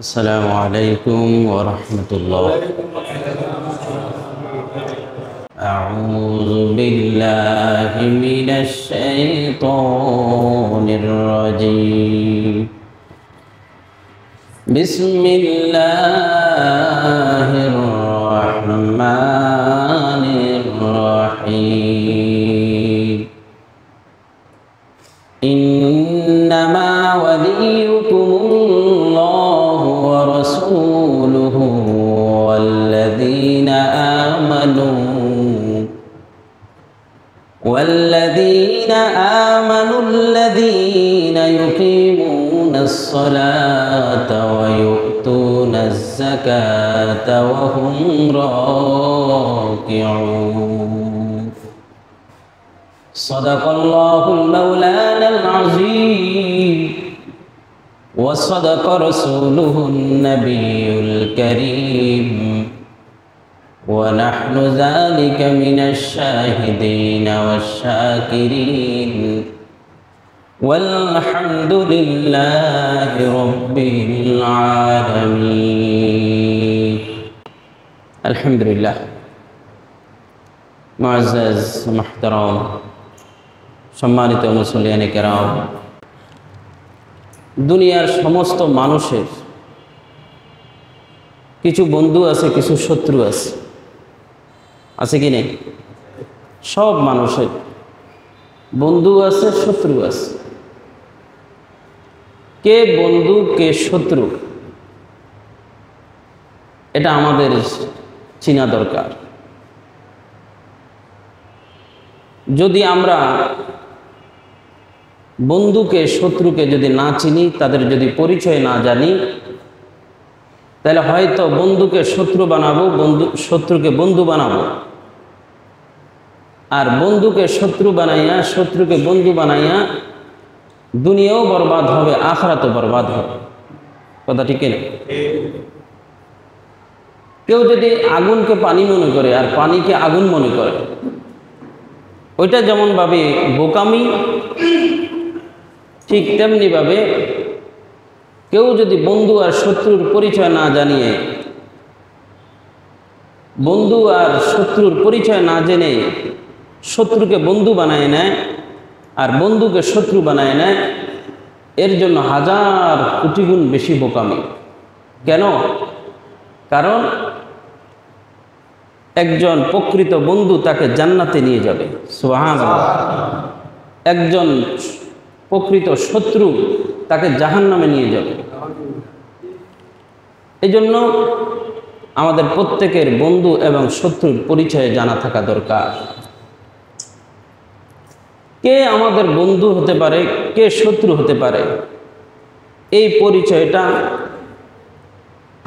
السلام عليكم ورحمة الله. أعوذ بالله من الشيطان الرجيم. بسم الله الرحمن الرحيم. إنما وليكم الله ورسوله والذين آمنوا الذين يقيمون الصلاة ويؤتون الزكاة وهم راكعون. صدق الله المولانا العظيم وصدق رسوله النبي الكريم ونحن ذلك من الشاهدين والشاكرين والحمد لله رب العالمين. الحمد لله. মুআজ্জাজ মুহতারাম সম্মানিত মুসল্লিয়ানে কেরাম, দুনিয়ার সমস্ত মানুষের কিছু বন্ধু আছে, কিছু শত্রু আছে, আছে কি নেই? সব মানুষের বন্ধু আছে, শত্রু আছে। কে বন্ধু কে শত্রু এটা আমাদের চিনা দরকার। যদি আমরা বন্ধুকে শত্রুকে যদি না চিনি, তাদের যদি পরিচয় না জানি, তাহলে হয়তো বন্ধুকে শত্রু বানাবো, শত্রুকে বন্ধু বানাবো, আর বন্ধুকে শত্রু বানাইয়া শত্রুকে বন্ধু বানাইয়া দুনিয়াও বরবাদ হবে, আখিরাতও বরবাদ হবে। কথা ঠিক না? কেউ যদি আগুনকে পানি মনে করে আর পানিকে আগুন মনে করে, ওইটা যেমন ভাবে বোকামি, ঠিক তেমনি ভাবে কেউ যদি বন্ধু আর শত্রুর পরিচয় না জানিয়ে, বন্ধু আর শত্রুর পরিচয় না জেনে শত্রুকে বন্ধু বানায় নেয় আর বন্ধুকে শত্রু বানায় নেয়, এর জন্য হাজার কোটি গুণ বেশি বোকামি। কেন? কারণ একজন প্রকৃত বন্ধু তাকে জান্নাতে নিয়ে যাবে, সুবহানাল্লাহ। একজন প্রকৃত শত্রু তাকে জাহান্নামে নিয়ে যাবে। এই জন্য আমাদের প্রত্যেকের বন্ধু এবং শত্রুর পরিচয় জানা থাকা দরকার। কে আমাদের বন্ধু হতে পারে, কে শত্রু হতে পারে, এই পরিচয়টা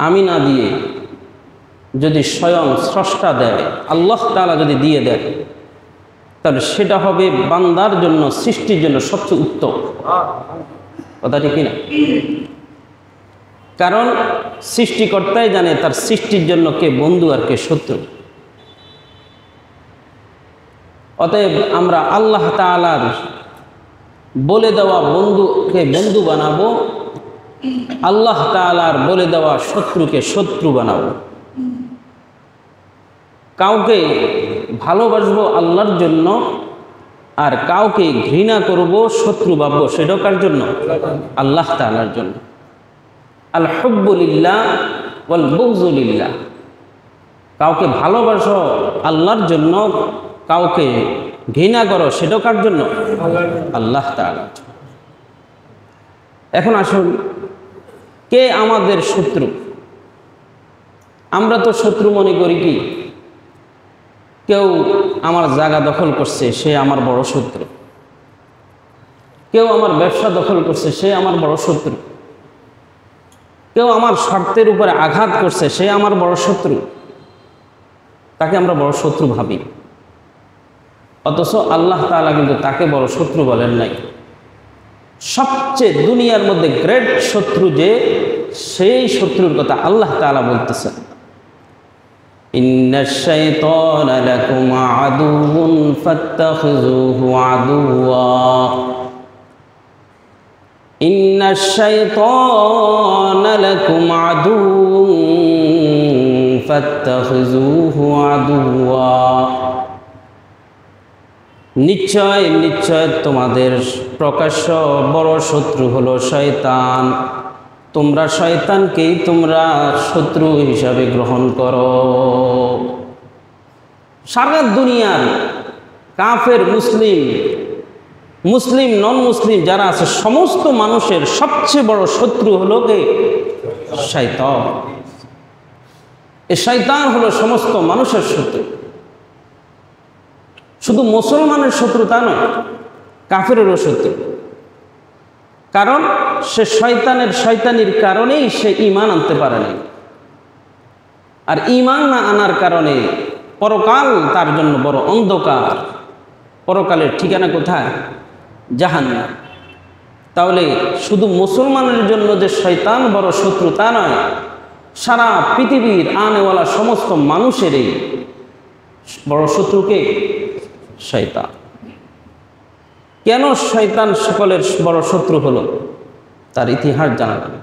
আমি না দিয়ে যদি স্বয়ং স্রষ্টা দেয়, আল্লাহ তাআলা যদি দিয়ে দেয়, তাহলে সেটা হবে বান্দার জন্য, সৃষ্টির জন্য সবচেয়ে উত্তম। কথা ঠিক না? কারণ সৃষ্টিকর্তাই জানে তার সৃষ্টির জন্য কে বন্ধু আর কে শত্রু। অতএব আমরা আল্লাহ তাআলার বলে দেওয়া বন্ধুকে বন্ধু বানাবো, আল্লাহ তাআলার বলে দেওয়া শত্রুকে শত্রু বানাবো। কাউকে ভালোবাসবো আল্লাহর জন্য আর কাউকে ঘৃণা করব, শত্রু ভাববো, সেটাও কার জন্য? আল্লাহ তাআলার জন্য। আল হুব্বু লিল্লাহ ওয়াল বুগযু লিল্লাহ। কাউকে ভালোবাসো আল্লাহর জন্য, কাউকে ঘৃণা করো, সেটাও কার জন্য? আল্লাহ তাআলার জন্য। এখন আসুন, কে আমাদের শত্রু? আমরা তো শত্রু মনে করি কি, কেউ আমার জায়গা দখল করছে, সে আমার বড় শত্রু। কেউ আমার ব্যবসা দখল করছে, সে আমার বড় শত্রু। কেউ আমার স্বার্থের উপরে আঘাত করছে, সে আমার বড় শত্রু। তাকে আমরা বড় শত্রু ভাবি। অথচ আল্লাহ তাআলা কিন্তু তাকে বড় শত্রু বলেন নাই। সবচেয়ে দুনিয়ার মধ্যে গ্রেট শত্রু যে, সেই শত্রুর কথা আল্লাহ তাআলা বলতেছেন। ইন্নাশ শাইতানা লাকুম আদুউন ফাত্তাখিযুহু আদুওয়া। ইন্নাশ শাইতানা লাকুম আদুউন ফাত্তাখিযুহু আদুওয়া, নিশ্চয় নিশ্চয় তোমাদের প্রকাশ্য বড় শত্রু হলো শয়তান, তোমরা শয়তানকেই তোমরা শত্রু হিসাবে গ্রহণ করো। সারা দুনিয়ার কাফের মুসলিম, মুসলিম নন মুসলিম যারা আছে সমস্ত মানুষের সবচেয়ে বড় শত্রু হলো কে? শয়তান। এই শয়তান হলো সমস্ত মানুষের শত্রু। শুধু মুসলমানের শত্রু তা নয়, কাফেরেরও শত্রু। কারণ সে শয়তানির কারণেই সে ঈমান আনতে পারেনি, আর ঈমান না আনার কারণে পরকাল তার জন্য বড় অন্ধকার। পরকালের ঠিকানা কোথায়? জাহান্নাম। তাহলে শুধু মুসলমানের জন্য যে শয়তান বড় শত্রু তা নয়, সারা পৃথিবীর আনেওয়ালা সমস্ত মানুষেরই বড় শত্রুকে শয়তান। কেন শয়তান সকলের বড় শত্রু হলো তার ইতিহাস জানা যাবে।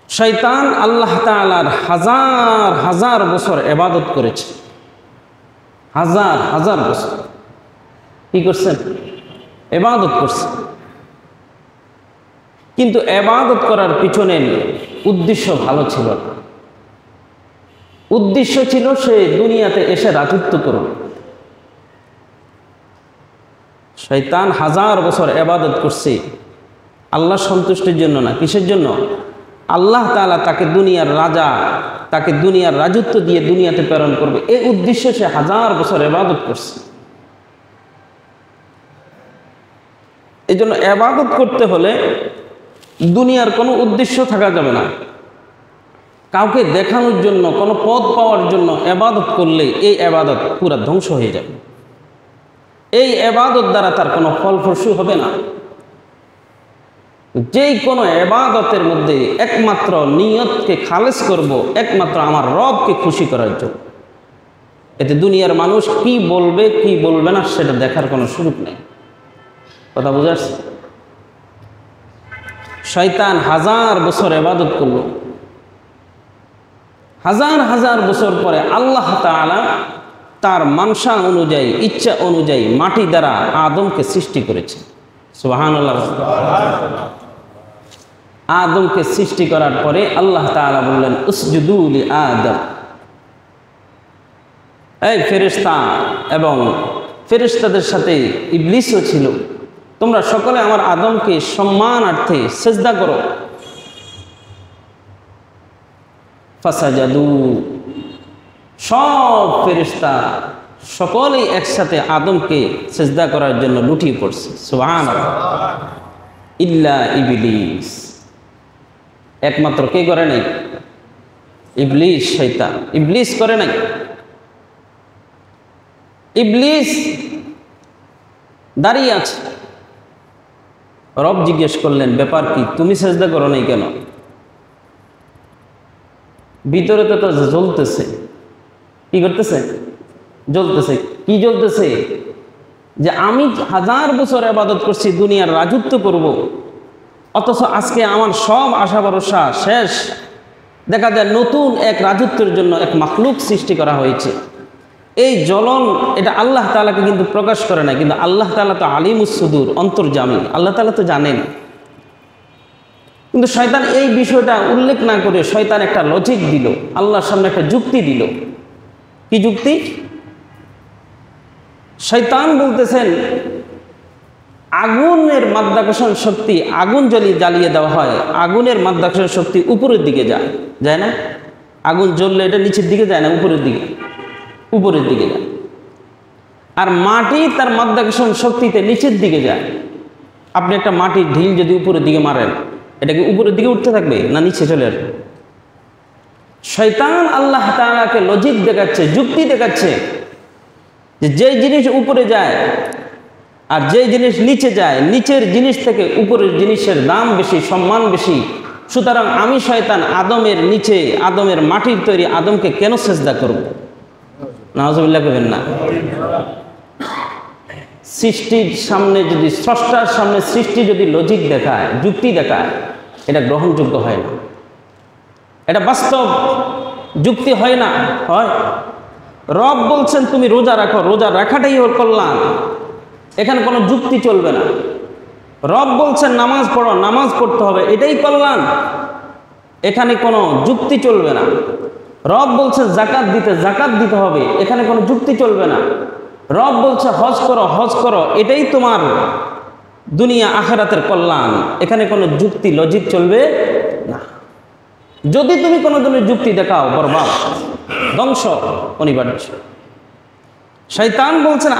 শয়তান আল্লাহ তাআলার হাজার হাজার বছর ইবাদত করেছে, হাজার হাজার বছর কি করছেন? ইবাদত করছে। কিন্তু ইবাদত করার পিছনে উদ্দেশ্য ভালো ছিল না। উদ্দেশ্য ছিল সে দুনিয়াতে এসে রাজত্ব করবে। শয়তান হাজার বছর ইবাদত করছে আল্লাহ সন্তুষ্টির জন্য না। কিসের জন্য? আল্লাহ তাআলা তাকে দুনিয়ার রাজা, তাকে দুনিয়ার রাজত্ব দিয়ে দুনিয়াতে প্রেরণ করবে, এই উদ্দেশ্যে সে হাজার বছর ইবাদত করছে। এই জন্য ইবাদত করতে হলে দুনিয়ার কোনো উদ্দেশ্য থাকা যাবে না। কাউকে দেখানোর জন্য, কোনো পদ পাওয়ার জন্য ইবাদত করলে এই ইবাদত পুরা ধ্বংস হয়ে যাবে। এই ইবাদত দ্বারা তার কোনো ফলপ্রসূ হবে না। যেই কোনো ইবাদতের মধ্যে একমাত্র নিয়তকে খালেস করব, একমাত্র আমার রবকে খুশি করার জন্য। এতে দুনিয়ার মানুষ কি বলবে কি বলবে না সেটা দেখার কোনো সুযোগ নেই। কথা বুঝা আসছে? শয়তান হাজার বছর ইবাদত করলো, হাজার হাজার বছর পরে আল্লাহ তাআলা তার মানসা অনুযায়ী, ইচ্ছা অনুযায়ী মাটি দ্বারা আদমকে সৃষ্টি করেছে। সুবহানাল্লাহ। আদমকে সৃষ্টি করার পরে আল্লাহ তাআলা বললেন উসজুদু লি আদম। এই ফেরেশতা এবং ফেরেশতাদের সাথে ইবলিসও ছিল, তোমরা সকলে আমার আদমকে সম্মানার্থে সিজদা করো। ফাসাজাদু, সব ফেরেশতা সকলেই একসাথে আদমকে সিজদা করার জন্য লুটিয়ে পড়ছে। সুবহানাল্লাহ। ইল্লা ইবলিস, একমাত্র কে করে নাই? ইবলিস, শয়তান। ইবলিস করে নাই। ইবলিস দাঁড়িয়ে আছে। রব জিজ্ঞেস করলেন, ব্যাপার কি, তুমি সিজদা করো নাই কেন? ভিতরে তো জ্বলতেছে। কি করতেছে? জ্বলতেছে। কি জ্বলতেছে? যে আমি হাজার বছর ইবাদত করছি, দুনিয়ার রাজত্ব করব, অথচ আজকে আমার সব আশা ভরসা শেষ। দেখা যায় নতুন এক রাজত্বের জন্য এক মাখলুক সৃষ্টি করা হয়েছে। এই জ্বলন এটা আল্লাহ তাআলাকে কিন্তু প্রকাশ করে না, কিন্তু আল্লাহ তাআলা তো আলিমুস সুদূর, অন্তর্যামী, আল্লাহ তাআলা তো জানেন। কিন্তু শয়তান এই বিষয়টা উল্লেখ না করে শয়তান একটা লজিক দিল, আল্লাহর সামনে একটা যুক্তি দিল। কি যুক্তি? শয়তান বলতেছেন আগুনের মাধ্যাকর্ষণ শক্তি, আগুন যদি জ্বালিয়ে দেওয়া হয় আগুনের মাধ্যাকর্ষণ শক্তি উপরের দিকে যায়, যায় না? আগুন জ্বললে এটা নিচের দিকে যায় না, উপরের দিকে, উপরের দিকে যায়। আর মাটি তার মাধ্যাকর্ষণ শক্তিতে নিচের দিকে যায়। আপনি একটা মাটির ঢিল যদি উপরের দিকে মারেন, এটা কি উপরের দিকে উঠতে থাকবে না নিচে চলে আসবে? শয়তান আল্লাহ তাআলাকে লজিক দেখাচ্ছে, যুক্তি দেখাচ্ছে যে যেই জিনিস উপরে যায় আর যেই জিনিস নিচে যায়, নিচের জিনিস থেকে উপরের জিনিসের দাম বেশি, সম্মান বেশি। সুতরাং আমি শয়তান আদমের নিচে, আদমের মাটির তৈরি আদমকে কেন সিজদা করব? নাউজুবিল্লাহ করবেন না। সৃষ্টির সামনে যদি, স্রষ্টার সামনে সৃষ্টি যদি লজিক দেখায়, যুক্তি দেখায়, এটা গ্রহণযোগ্য হয় না, এটা বাস্তব যুক্তি হয় না। হয় রব বলছেন তুমি রোজা রাখো, রোজা রাখাটাই ওর কল্যাণ, এখানে কোনো যুক্তি চলবে না। রব বলছেন নামাজ পড়ো, নামাজ পড়তে হবে, এটাই কল্যাণ, এখানে কোনো যুক্তি চলবে না। রব বলছে জাকাত দিতে, জাকাত দিতে হবে, এখানে কোনো যুক্তি চলবে না। রব বলছে হজ করো, হজ করো, এটাই তোমার দুনিয়া আখিরাতের কল্যাণ, এখানে কোনো যুক্তি লজিক চলবে না। যদি তুমি কোনো ধরনের যুক্তি দেখাও, বরবাদ, ধ্বংস অনিবার্য। শয়তান বলছেন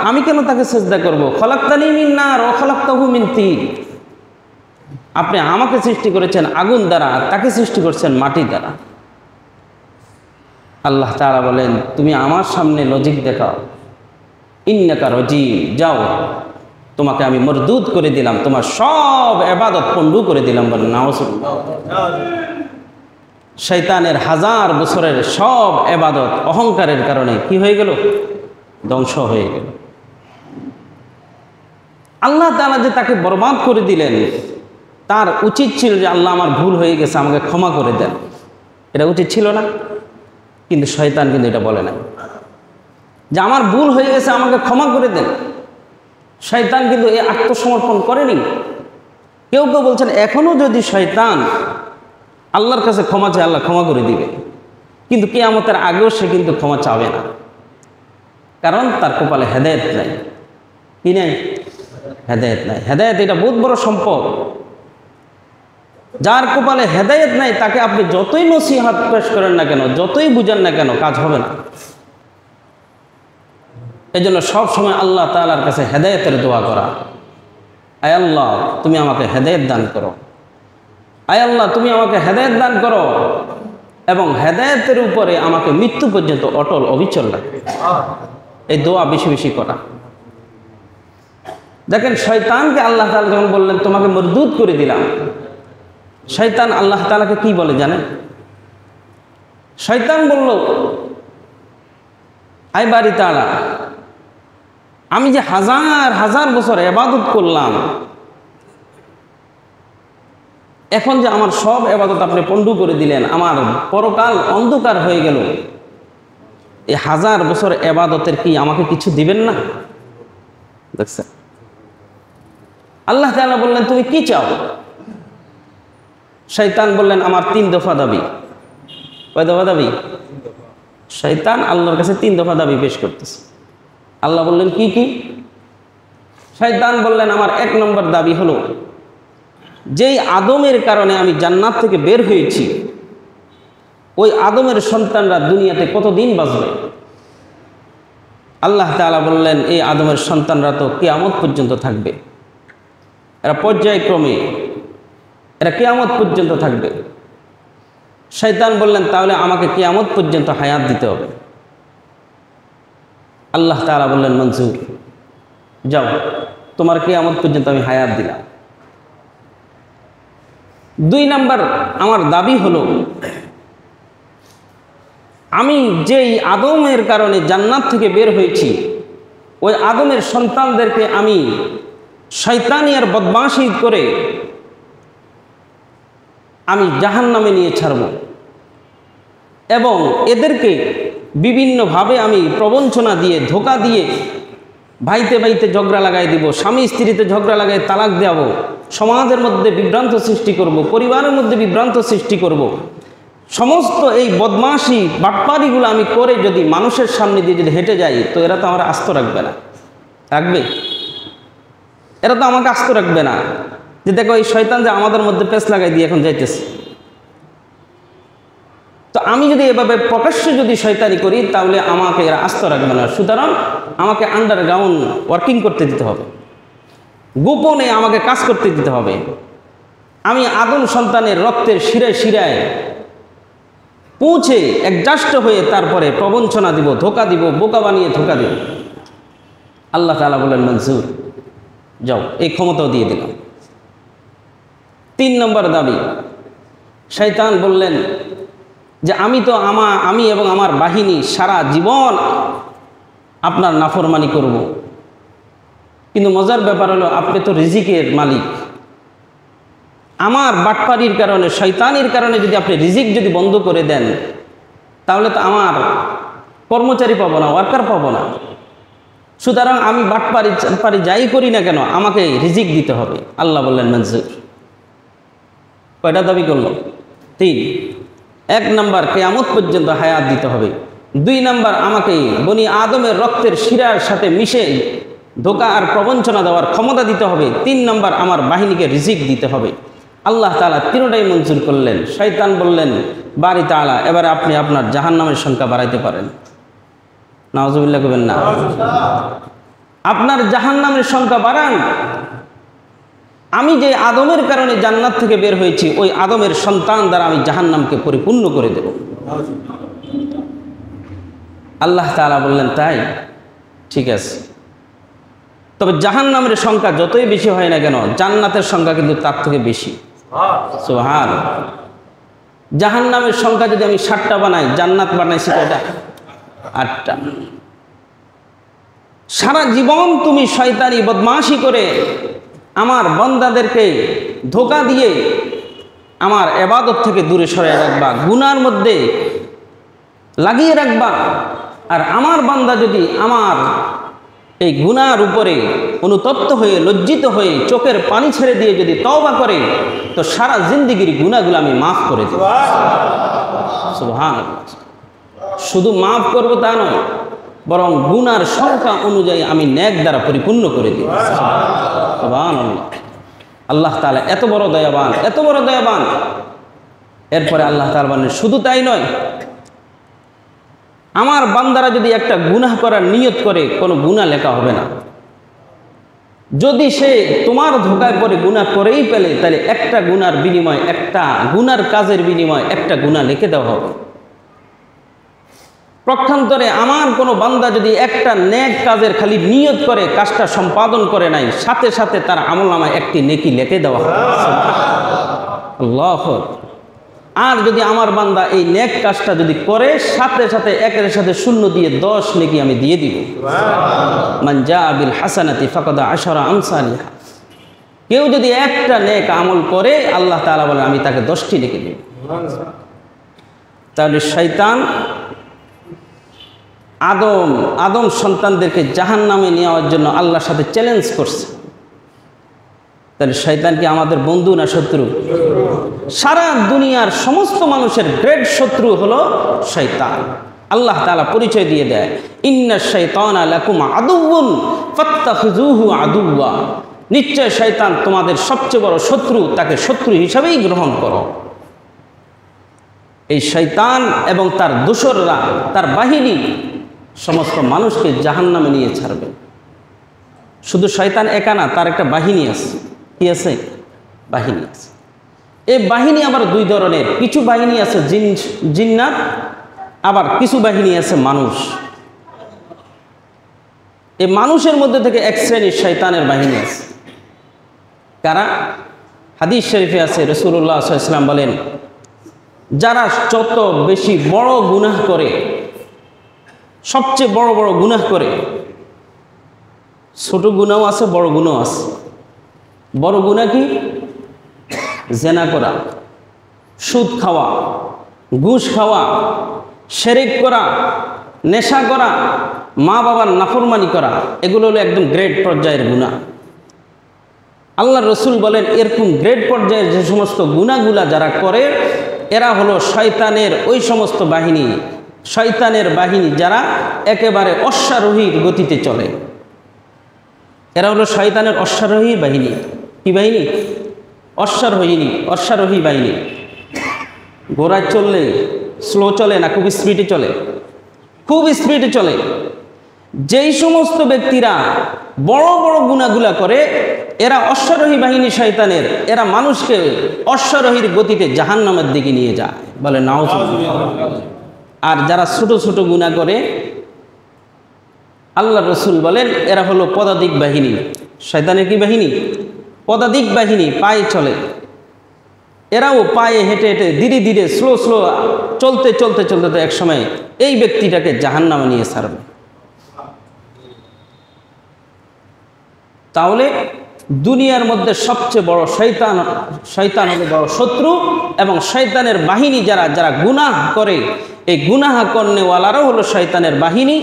আমি কেন তাকে সিজদা করব? খলাকতানি মিন নার ওয়া খলাকতাহু মিন তিন। আপনি আমাকে সৃষ্টি করেছেন আগুন দ্বারা, তাকে সৃষ্টি করছেন মাটি দ্বারা। আল্লাহ তাআলা বলেন তুমি আমার সামনে লজিক দেখাও, ইন্নাকা রাজিম, যাও, তোমাকে আমি মরদুদ করে দিলাম, তোমার সব ইবাদত পণ্ডু করে দিলাম। বলেন নাউজুবিল্লাহ। শয়তানের 1000 বছরের সব ইবাদত অহংকারের কারণে কি হয়ে গেল? ধ্বংস হয়ে গেল। আল্লাহ তাআলা যে তাকে বরবাদ করে দিলেন, তার উচিত ছিল যে আল্লাহ আমার ভুল হয়ে গেছে, আমাকে ক্ষমা করে দেন, এটা উচিত ছিল না? কিন্তু শয়তান কিন্তু এটা বলে না যে আমার ভুল হয়ে গেছে, আমাকে ক্ষমা করে দেন। শয়তান কিন্তু এই আত্মসমর্পণ করেনি। কেউ কেউ বলছেন এখনো যদি শয়তান আল্লাহর কাছে ক্ষমা চায়, আল্লাহ ক্ষমা করে দিবে, কিন্তু কিয়ামতের আগেও সে কিন্তু ক্ষমা চাবে না, কারণ তার কপালে হেদায়েত নাই। কি নাই? হেদায়েত নাই। হেদায়েত এটা বহুত বড় সম্পদ। যার কপালে হেদায়েত নাই তাকে আপনি যতই নসিহত পেশ করেন না কেন, যতই বুঝান না কেন, কাজ হবে না। এই জন্য সবসময় আল্লাহ তাআলার কাছে হেদায়েতের দোয়া করা। আয় আল্লাহ তুমি আমাকে হেদায়েত দান করো, আয় আল্লাহ তুমি আমাকে হেদায়েত দান করো, এবং হেদায়েতের উপরে আমাকে মৃত্যু পর্যন্ত অটল অবিচল রাখবে। এই দোয়া বেশি বেশি করা। দেখেন শয়তানকে আল্লাহ তাআলা যখন বললেন তোমাকে মরদুদ করে দিলাম, শয়তান আল্লাহ তাআলাকে কি বলে জানেন? শয়তান বলল আয় বাড়ি তাআলা, আমি যে 1000 বছর ইবাদত করলাম, এখন যে আমার সব ইবাদত আপনি পণ্ডু করে দিলেন, আমার পরকাল অন্ধকার হয়ে গেল, এই 1000 বছর ইবাদতের কি আমাকে কিছু দিবেন না? দেখছেন আল্লাহ তাআলা বললেন তুমি কি চাও? শয়তান বললেন আমার 3 দফা দাবি। কয় দফা দাবি? শয়তান আল্লাহর কাছে 3 দফা দাবি পেশ করতেছে। আল্লাহ বললেন কি কি? শয়তান বললেন আমার 1 নম্বর দাবি হলো, যেই আদমের কারণে আমি জান্নাত থেকে বের হয়েছি, ওই আদমের সন্তানরা দুনিয়াতে কতদিন বাঁচবে? আল্লাহ তাআলা বললেন এই আদমের সন্তানরা তো কিয়ামত পর্যন্ত থাকবে, এরা পর্যায়ক্রমে এরা কিয়ামত পর্যন্ত থাকবে। শয়তান বললেন তাহলে আমাকে কিয়ামত পর্যন্ত হায়াত দিতে হবে। আল্লাহ তাআলা বললেন মনজুর, যাও, তোমার কিয়ামত পর্যন্ত আমি হায়াত দিলাম। 2 নাম্বার আমার দাবি হলো, আমি যেই আদমের কারণে জান্নাত থেকে বের হয়েছি, ওই আদমের সন্তানদেরকে আমি শয়তানি আর বদমাশি করে আমি জাহান্নামে নিয়ে ছাড়ব, এবং এদেরকে বিভিন্নভাবে আমি প্রবঞ্চনা দিয়ে, ধোঁকা দিয়ে, ভাইতে ভাইতে ঝগড়া লাগাই দিব, স্বামী স্ত্রীতে ঝগড়া লাগাই তালাক দেব, সমাজের মধ্যে বিভ্রান্ত সৃষ্টি করব, পরিবারের মধ্যে বিভ্রান্ত সৃষ্টি করব। সমস্ত এই বদমাশি বাটপারিগুলো আমি করে যদি মানুষের সামনে দিয়ে যদি হেঁটে যাই, তো এরা তো আমার আস্ত রাখবে না। রাখবে? এরা তো আমাকে আস্ত রাখবে না, যে দেখো এই শয়তান যে আমাদের মধ্যে পেঁচ লাগাই দিয়ে এখন যাইতেছে। তো আমি যদি এভাবে প্রকাশ্যে যদি শয়তানি করি, তাহলে আমাকে এরা আস্ত রাখবে না। সুতরাং আমাকে আন্ডারগ্রাউন্ড ওয়ার্কিং করতে দিতে হবে, গোপনে আমাকে কাজ করতে দিতে হবে। আমি আদম সন্তানের রক্তের শিরায় শিরায় পৌঁছে একজাস্ট হয়ে তারপরে প্রবঞ্চনা দিব, ধোঁকা দিব, বোকা বানিয়ে ধোঁকা দিব। আল্লাহ তাআলা বলেন মনজুর, যাও, এই ক্ষমতাও দিয়ে দিলাম। 3 নম্বর দাবি, শয়তান বললেন যে আমি এবং আমার বাহিনী সারা জীবন আপনার নাফরমানি করব, কিন্তু মজার ব্যাপার হলো আপনি তো রিজিকের মালিক। আমার বাটপারির কারণে, শয়তানির কারণে যদি আপনি রিজিক যদি বন্ধ করে দেন, তাহলে তো আমার কর্মচারী পাবো না, ওয়ার্কার পাবো না। সুতরাং আমি বাটপারি যাই করি না কেন, আমাকে রিজিক দিতে হবে। আল্লাহ বললেন মঞ্জুর। কয়টা দাবি করলো? 3। 1 নাম্বার, কিয়ামত পর্যন্ত হায়াত দিতে হবে। 2 নাম্বার, আমাকে বনি আদমের রক্তের শিরার সাথে মিশে ধোঁকা আর প্রবঞ্চনা দেওয়ার ক্ষমতা দিতে হবে। 3 নাম্বার, আমার বাহিনীকে রিজিক দিতে হবে। আল্লাহ তাআলা 3টাই মঞ্জুর করলেন। শয়তান বললেন, বারি তাআলা, এবারে আপনি আপনার জাহান্নামের সংখ্যা বাড়াইতে পারেন। নাউজুবিল্লাহ কইবেন না? আপনার জাহান্নামের সংখ্যা বাড়ান। আমি যে আদমের কারণে জান্নাত থেকে বের হয়েছি, ওই আদমের সন্তান দ্বারা আমি জাহান্নামকে পরিপূর্ণ করে দেব। আল্লাহ তাআলা বললেন, তাই ঠিক আছে, তবে জাহান্নামের সংখ্যা যতই বেশি হয় না কেন, জান্নাতের সংখ্যা কিন্তু তার থেকে বেশি। সুবহান। জাহান্নামের সংখ্যা যদি আমি 60টা বানাই, জান্নাত বানাইছি কয়টা? 8টা। সারা জীবন তুমি শয়তানি বদমাশি করে আমার বান্দাদেরকে ধোঁকা দিয়ে আমার ইবাদত থেকে দূরে সরিয়ে রাখবা, গুনার মধ্যে লাগিয়ে রাখবা। আর আমার বান্দা যদি আমার এই গুনার উপরে অনুতপ্ত হয়ে, লজ্জিত হয়ে, চোখের পানি ছেড়ে দিয়ে যদি তওবা করে, তো সারা জিন্দেগির গুনাহগুলো আমি মাফ করে দেব। সুবহানাল্লাহ। শুধু মাফ করব তা নয়, বরং গুনার সংখ্যা অনুযায়ী আমি নেক দ্বারা পরিপূর্ণ করে দেব। সুবহানাল্লাহ। আল্লাহ তাআলা এত বড় দয়াবান, এত বড় দয়াবান। এরপরে আল্লাহ তাআলা বলেন, শুধু তাই নয়, আমার বান্দারা যদি একটা গুনাহ করার নিয়ত করে, কোনো গুনাহ লেখা হবে না। যদি সে তোমার ধোঁকায় পড়ে গুনাহ করেই পেলে, তাহলে একটা গুনার বিনিময়ে, একটা গুনার কাজের বিনিময়ে একটা গুনাহ লিখে দেওয়া হবে। পক্ষান্তরে আমার কোনো বান্দা যদি একটা নেক কাজের খালি নিয়ত করে, কাজটা সম্পাদন করে নাই, সাথে সাথে তার আমলনামায় একটি নেকি লিখে দেওয়া হবে। আল্লাহ। আর যদি আমার বান্দা এই নেক কাজটা যদি করে, সাথে সাথে একের সাথে 0 দিয়ে 10 নেকি আমি দিয়ে দিব। মান জা বিল হাসানাতি ফাকাদ আশারা আমসালিহা। কেউ যদি একটা নেক আমল করে, আল্লাহ তাআলা বলে আমি তাকে 10টি লিখে দেব। তাহলে শয়তান আদম সন্তানদেরকে জাহান্নামে নেওয়ার জন্য আল্লাহর সাথে চ্যালেঞ্জ করছে। তাহলে শয়তান কি আমাদের বন্ধু না শত্রু? সারা দুনিয়ার সমস্ত মানুষের গ্রেট শত্রু হলো শয়তান। আল্লাহ তাআলা পরিচয় দিয়ে দেয়, ইন্নাশ শাইতানা লাকুম আদুউন ফাত্তাখিযুহু আদুওয়া। নিশ্চয় শয়তান তোমাদের সবচেয়ে বড় শত্রু, তাকে শত্রু হিসাবেই গ্রহণ করো। এই শয়তান এবং তার দোসররা, তার বাহিনী সমস্ত মানুষকে জাহান্নামে নিয়ে ছাড়বে। শুধু শয়তান একা না, তার একটা বাহিনী আছে। কি আছে? বাহিনী আছে। এই বাহিনী আবার 2 ধরনের। কিছু বাহিনী আছে জিন্নাত, আবার কিছু বাহিনী আছে মানুষ। এই মানুষের মধ্যে থেকে এক শ্রেণীর শয়তানের বাহিনী আছে। কারা? হাদিস শরীফে আছে, রাসূলুল্লাহ সাল্লাল্লাহু আলাইহি ওয়াসাল্লাম বলেন, যারা যত বেশি বড় গুনাহ করে, সবচেয়ে বড় বড় গুনাহ করে, ছোট গুনাহও আছে, বড় গুনাহও আছে। বড় গুনাহ কি? জেনা করা, সুদ খাওয়া, ঘুষ খাওয়া, শিরক করা, নেশা করা, মা বাবার নাফরমানি করা, এগুলো হলো একদম গ্রেড পর্যায়ের গুনাহ। আল্লাহ রসুল বলেন, এরকম গ্রেড পর্যায়ের যে সমস্ত গুনাহগুলা যারা করে, এরা হলো শয়তানের ওই সমস্ত বাহিনী, শয়তানের বাহিনী যারা একেবারে অশ্বারোহীর গতিতে চলে। এরা হলো শয়তানের অশ্বারোহী বাহিনী। কি বাহিনী? অশ্বারোহী বাহিনী। ঘোড়ায় চললে স্লো চলে না খুব স্পিডে চলে? খুব স্পিডে চলে। যেই সমস্ত ব্যক্তিরা বড় বড় গুনাহগুলা করে, এরা অশ্বারোহী বাহিনী শয়তানের। এরা মানুষকে অশ্বারোহীর গতিতে জাহান্নামের দিকে নিয়ে যায়। বলে নাউজুবিল্লাহ। আর যারা ছোট ছোট গুনাহ করে, আল্লাহ রসুল বলেন, এরা হলো পদাতিক বাহিনী। শয়তানের কি বাহিনী? পদাতিক বাহিনী, পায়ে চলে। এরাও পায়ে হেঁটে হেঁটে ধীরে ধীরে স্লো চলতে চলতে চলতে তো এক সময় এই ব্যক্তিটাকে জাহান্নামে নিয়ে ছাড়বে। তাহলে দুনিয়ার মধ্যে সবচেয়ে বড় শয়তান হলো বড় শত্রু, এবং শয়তানের বাহিনী যারা যারা গুনাহ করে, এই গুনাহ করনেওয়ালারাও হলো শয়তানের বাহিনী।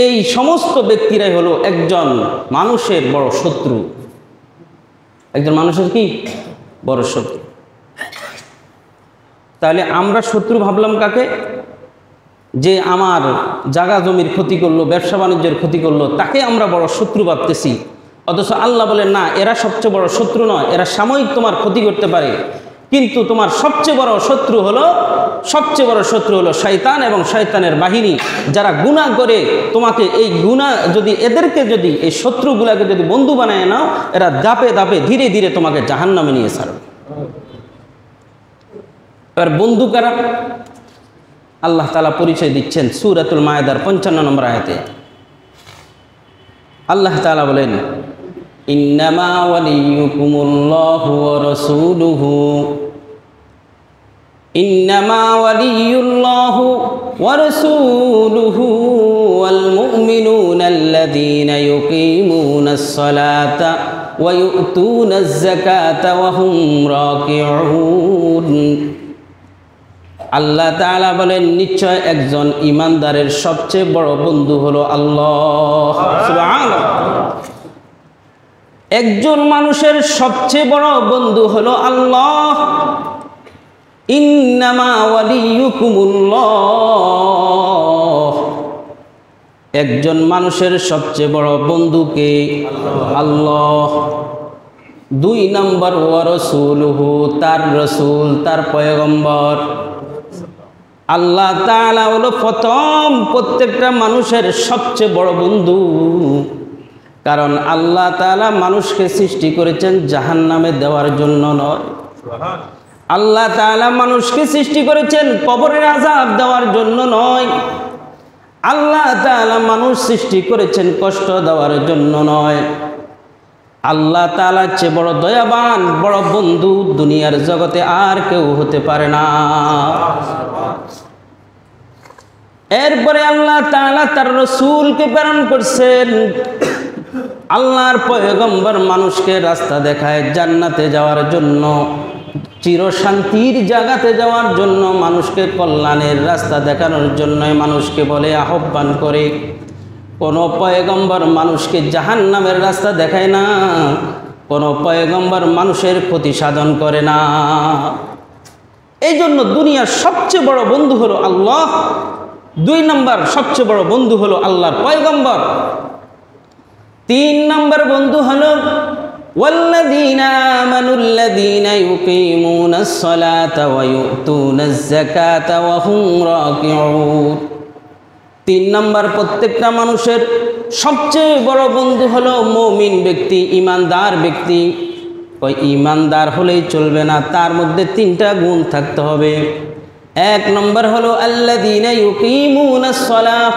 এই সমস্ত ব্যক্তিরাই হলো একজন মানুষের বড় শত্রু। একজন মানুষের কি বড় শত্রু। তাহলে আমরা শত্রু ভাবলাম কাকে? যে আমার জায়গা জমির ক্ষতি করলো, ব্যবসা বাণিজ্যের ক্ষতি করলো, তাকে আমরা বড় শত্রু ভাবতেছি। অথচ আল্লাহ বলেন না, এরা সবচেয়ে বড় শত্রু নয়, এরা সাময়িক তোমার ক্ষতি করতে পারে, কিন্তু তোমার সবচেয়ে বড় শত্রু হলো শয়তান এবং শয়তানের বাহিনী, যারা গুনাহ করে তোমাকে। এই গুনাহ যদি এদেরকে যদি এই শত্রুগুলাকে যদি বন্ধু বানায় নাও, এরা ধাপে ধাপে ধীরে ধীরে তোমাকে জাহান্নামে নিয়ে ছাড়বে। এবার বন্ধু কারা? আল্লাহ তাআলা পরিচয় দিচ্ছেন সূরাতুল মায়েদার 55 নম্বর আয়াতে। আল্লাহ তাআলা বলেন, ইন্নামা ওয়ালিয়ুকুমুল্লাহু ওয়া রাসূলুহু, ইন্নামা ওয়ালিয়ুল্লাহু ওয়া রাসূলুহু ওয়াল মুমিনুনাল্লাযীনা ইউকিমুনাস সালাতা ওয়া ইউতুনাজ যাকাতা ওয়া হুম রাকিউন। আল্লাহ তাআলা বলেন, নিশ্চয় একজন ঈমানদারের সবচেয়ে বড় বন্ধু হলো আল্লাহ। সুবহানাল্লাহ। একজন মানুষের সবচেয়ে বড় বন্ধু হলো আল্লাহ। ইন্নামা ওয়ালিয়ুকুমুল্লাহ, একজন মানুষের সবচেয়ে বড় বন্ধুকে আল্লাহ। 2 নম্বর ওয়া রাসূলুহু, তার রাসূল, তার পয়গম্বর। আল্লাহ তাআলা হলো প্রথম প্রত্যেকটা মানুষের সবচেয়ে বড় বন্ধু। কারণ আল্লাহ তাআলা মানুষকে সৃষ্টি করেছেন জাহান্নামে দেওয়ার জন্য নয়। আল্লাহ তাআলা মানুষকে সৃষ্টি করেছেন কবরের আযাব দেওয়ার জন্য নয়। আল্লাহ তাআলা মানুষ সৃষ্টি করেছেন কষ্ট দেওয়ার জন্য নয়। আল্লাহ তাআলার চেয়ে বড় দয়াবান, বড় বন্ধু দুনিয়ার জগতে আর কেউ হতে পারে না। এরপরে আল্লাহ তাআলা তার রাসূলকে প্রেরণ করছেন। আল্লাহর পয়গম্বর মানুষকে রাস্তা দেখায় জান্নাতে যাওয়ার জন্য, চিরশান্তির জায়গাতে যাওয়ার জন্য, মানুষকে কল্যাণের রাস্তা দেখানোর জন্য মানুষকে বলে, আহ্বান করে। কোনো পয়গম্বর মানুষকে জাহান্নামের রাস্তা দেখায় না, কোনো পয়গম্বর মানুষের ক্ষতি সাধন করে না। এই জন্য দুনিয়ার সবচেয়ে বড় বন্ধু হলো আল্লাহ। 2 নম্বর সবচেয়ে বড় বন্ধু হলো আল্লাহর পয়গম্বর। 3 নম্বর বন্ধু হলো ওয়াল্লাযীনা আমানুল্লাযীনা ইউকিমুনাস সালাতা ওয়া ইউতুনাজ যাকাতা ওয়া হুম রাকিউন। 3 নম্বর প্রত্যেকটা মানুষের সবচেয়ে বড় বন্ধু হলো মুমিন ব্যক্তি, ঈমানদার ব্যক্তি। ওই ঈমানদার হলেই চলবে না, তার মধ্যে 3টা গুণ থাকতে হবে। 1 নম্বর হলো আল্লাযীনা ইউকিমুনাস সালাহ,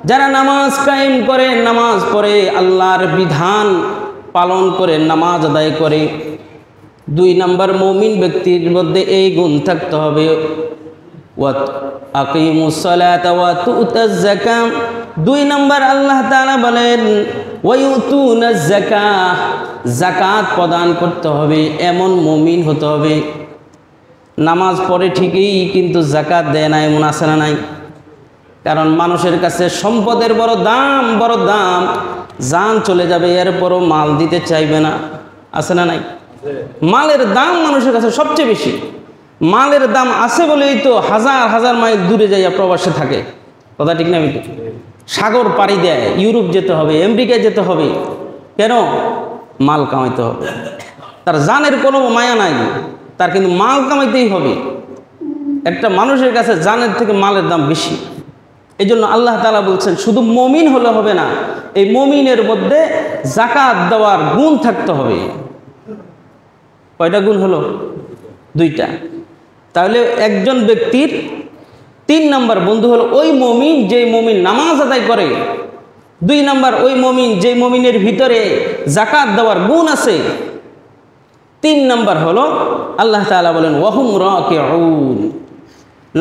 যারা নামাজ কায়েম করে, নামাজ পড়ে, আল্লাহর বিধান পালন করে, নামাজ আদায় করে। 2 নম্বর মুমিন ব্যক্তির মধ্যে এই গুণ থাকতে হবে, ওয়া আকিমুস সালাতা ওয়া তুতাজ যাকাত। 2 নম্বর আল্লাহ তাআলা বলেন ওয়া ইউতুনাজ যাকাত, যাকাত প্রদান করতে হবে, এমন মুমিন হতে হবে। নামাজ পড়ে ঠিকই, কিন্তু যাকাত দেয় না, এমন আছে না নাই? কারণ মানুষের কাছে সম্পদের বড় দাম, জান চলে যাবে, এরপরও মাল দিতে চাইবে না, আছে না নাই? মালের দাম মানুষের কাছে সবচেয়ে বেশি। মালের দাম আছে বলেই তো হাজার হাজার মাইল দূরে যাইয়া প্রবাসে থাকে, কথা ঠিক না? সাগর পাড়ি দেয়, ইউরোপ যেতে হবে, আমেরিকায় যেতে হবে। কেন? মাল কামাইতে হবে। তার জানের কোনো মায়া নাই, তার কিন্তু মাল কামাইতেই হবে। একটা মানুষের কাছে জানের থেকে মালের দাম বেশি। এই জন্য আল্লাহ তাআলা বলছেন শুধু মুমিন হলে হবে না, এই মুমিনের মধ্যে যাকাত দেওয়ার গুণ থাকতে হবে। কয়টা গুণ হলো? 2টা। তাহলে একজন ব্যক্তির 3 নম্বর বন্ধু হলো ওই মুমিন, যে মুমিন নামাজ আদায় করে। 2 নম্বর ওই মুমিন, যে মুমিনের ভিতরে যাকাত দেওয়ার গুণ আছে। 3 নম্বর হলো আল্লাহ তাআলা বলেন ওয়া হুম রাকিউন,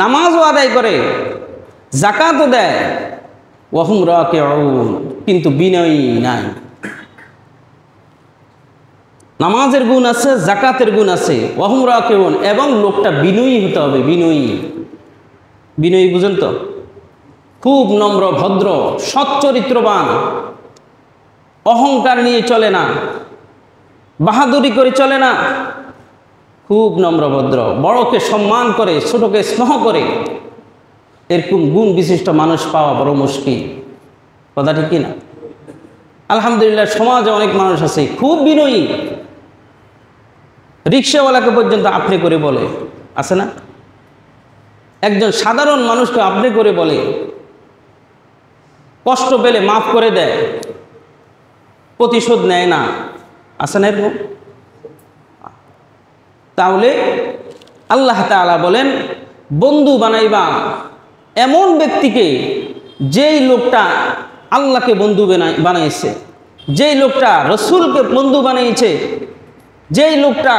নামাজও আদায় করে, যাকাতও দেয়, ওয়া হুম রাকিউন, কিন্তু বিনয়ী নাই। নামাজের গুণ আছে, জাকাতের গুণ আছে, ওয়াহুম রাকিউন, এবং লোকটা বিনয়ী হতে হবে। বিনয়ী, বিনয়ী বুঝেন তো? খুব নম্র, ভদ্র, সচ্চরিত্রবান, অহংকার নিয়ে চলে না, বাহাদুরি করে চলে না, খুব নম্র ভদ্র, বড়কে সম্মান করে, ছোটকে স্নেহ করে। এরকম গুণ বিশিষ্ট মানুষ পাওয়া বড় মুশকিল। কথা ঠিক কিনা? আলহামদুলিল্লাহ সমাজে অনেক মানুষ আছে খুব বিনয়ী, রিক্সাওয়ালাকে পর্যন্ত আপনি করে বলে, আছে না? একজন সাধারণ মানুষকে আপনি করে বলে, কষ্ট পেলে মাফ করে দেয়, প্রতিশোধ নেয় না, আছে না এরকম? তাহলে আল্লাহ তাআলা বলেন বন্ধু বানাইবা এমন ব্যক্তিকে, যেই লোকটা আল্লাহকে বন্ধু বানাইছে, যেই লোকটা রসুলকে বন্ধু বানিয়েছে, যেই লোকটা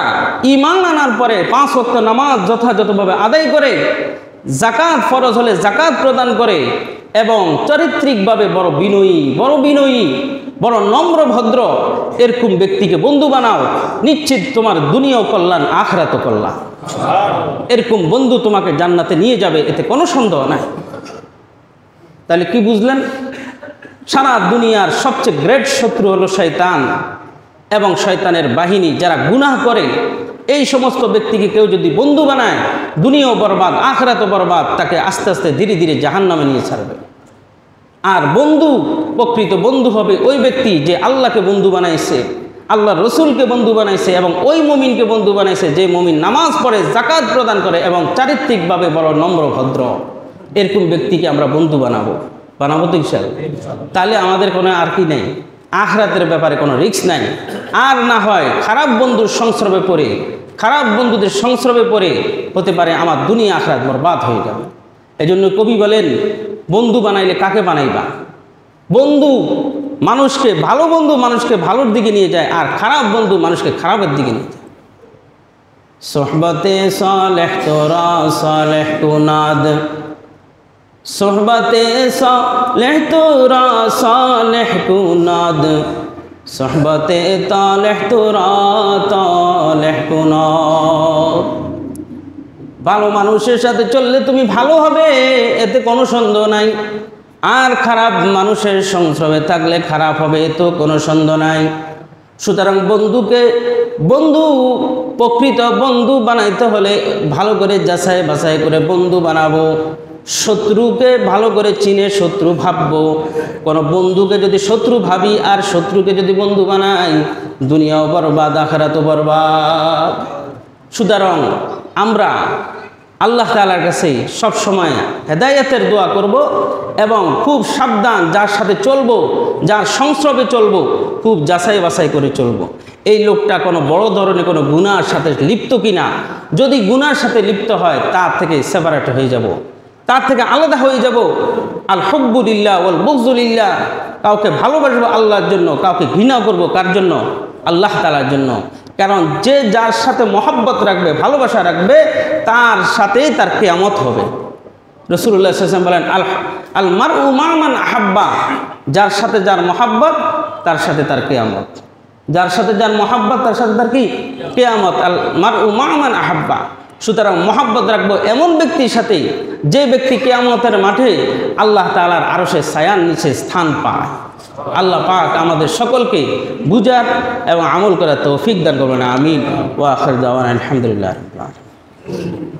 ঈমান আনার পরে 5 ওয়াক্ত নামাজ যথাযথভাবে আদায় করে, যাকাত ফরজ হলে যাকাত প্রদান করে, এবং চারিত্রিকভাবে বড় বিনয়ী, বড় নম্র ভদ্র, এরকম ব্যক্তিকে বন্ধু বানাও, নিশ্চিত তোমার দুনিয়াও কল্যাণ, আখিরাতও কল্যাণ। এরকম বন্ধু তোমাকে জান্নাতে নিয়ে যাবে, এতে কোনো সন্দেহ নাই। তাহলে কি বুঝলেন? সারা দুনিয়ার সবচেয়ে গ্রেট শত্রু হলো শয়তান এবং শয়তানের বাহিনী, যারা গুনাহ করে। এই সমস্ত ব্যক্তিকে কেউ যদি বন্ধু বানায়, দুনিয়াও বরবাদ, আখিরাতও বরবাদ, তাকে আস্তে আস্তে ধীরে ধীরে জাহান্নামে নিয়ে ছাড়বে। আর বন্ধু, প্রকৃত বন্ধু হবে ওই ব্যক্তি যে আল্লাহকে বন্ধু বানাইছে, আল্লাহর রসুলকে বন্ধু বানাইছে, এবং ওই মুমিনকে বন্ধু বানাইছে যে মুমিন নামাজ পড়ে, যাকাত প্রদান করে, এবং চারিত্রিকভাবে বড় নম্র ভদ্র। এরকম ব্যক্তিকে আমরা বন্ধু বানাবো তো ইনশাআল্লাহ। তাহলে আমাদের কোনো আর কি নেই, আখিরাতের ব্যাপারে কোনো রিস্ক নাই। আর না হয় খারাপ বন্ধুর সংস্রবে পড়ে, খারাপ বন্ধুদের সংস্রবে পড়ে হতে পারে আমার দুনিয়া আখিরাত বরবাদ হয়ে যাবে। এজন্য কবি বলেন, বন্ধু বানাইলে কাকে বানাইবা? বন্ধু মানুষকে, ভালো বন্ধু মানুষকে ভালোর দিকে নিয়ে যায়, আর খারাপ বন্ধু মানুষকে খারাপের দিকে নিয়ে যায়। সোহবতে সালেহ তোরা সালেহ কুনাদ, সোহবতে সালেহ তোরা সালেহ কুনাদ, সোহবতে তালেহ তোরা তালেহ কুনাদ। ভালো মানুষের সাথে চললে তুমি ভালো হবে, এতে কোনো সন্দেহ নাই। আর খারাপ মানুষের সংস্রবে থাকলে খারাপ হবে, এতেও কোনো সন্দেহ নাই। সুতরাং বন্ধু প্রকৃত বন্ধু বানাইতে হলে ভালো করে যাচাই বাছাই করে বন্ধু বানাবো। শত্রুকে ভালো করে চিনে শত্রু ভাববো। কোনো বন্ধুকে যদি শত্রু ভাবি আর শত্রুকে যদি বন্ধু বানাই, দুনিয়াও বরবাদ, আখিরাতও বরবাদ। সুতরাং আমরা আল্লাহ তাআলার কাছে সবসময় হেদায়েতের দোয়া করব, এবং খুব সাবধান, যার সাথে চলবো, যার সংস্রবে চলবো, খুব যাচাই বাছাই করে চলবো। এই লোকটা কোনো বড় ধরনের কোনো গুনার সাথে লিপ্ত কিনা। যদি গুনার সাথে লিপ্ত হয়, তার থেকে সেপারেট হয়ে যাব, তার থেকে আলাদা হয়ে যাব। আল হুব্বু লিল্লাহ ওয়াল বুগযু লিল্লাহ, কাউকে ভালোবাসবো আল্লাহর জন্য, কাউকে ঘৃণা করব কার জন্য? আল্লাহ তাআলার জন্য। কারণ যে যার সাথে মহব্বত রাখবে, ভালোবাসা রাখবে, তার সাথেই তার কিয়ামত হবে। রাসূলুল্লাহ সাল্লাল্লাহু আলাইহি ওয়াসাল্লাম বলেন, আল মারউ মা মান আহাব্বা, যার সাথে যার মহব্বত তার সাথে তার কিয়ামত। যার সাথে যার মহব্বত তার সাথে তার কি? কিয়ামত। আল মারউ মা মান আহাব্বা। সুতরাং মহব্বত রাখবো এমন ব্যক্তির সাথে, যে ব্যক্তি কিয়ামতের মাঠে আল্লাহ তাআলার আরশের ছায়ার নিচে স্থান পায়। আল্লাহ পাক আমাদের সকলকে বুঝার এবং আমল করার তৌফিক দান করবেন। আমিন। ওয়া আখির দাওয়ানা আলহামদুলিল্লাহ রাব্বিল আলামিন।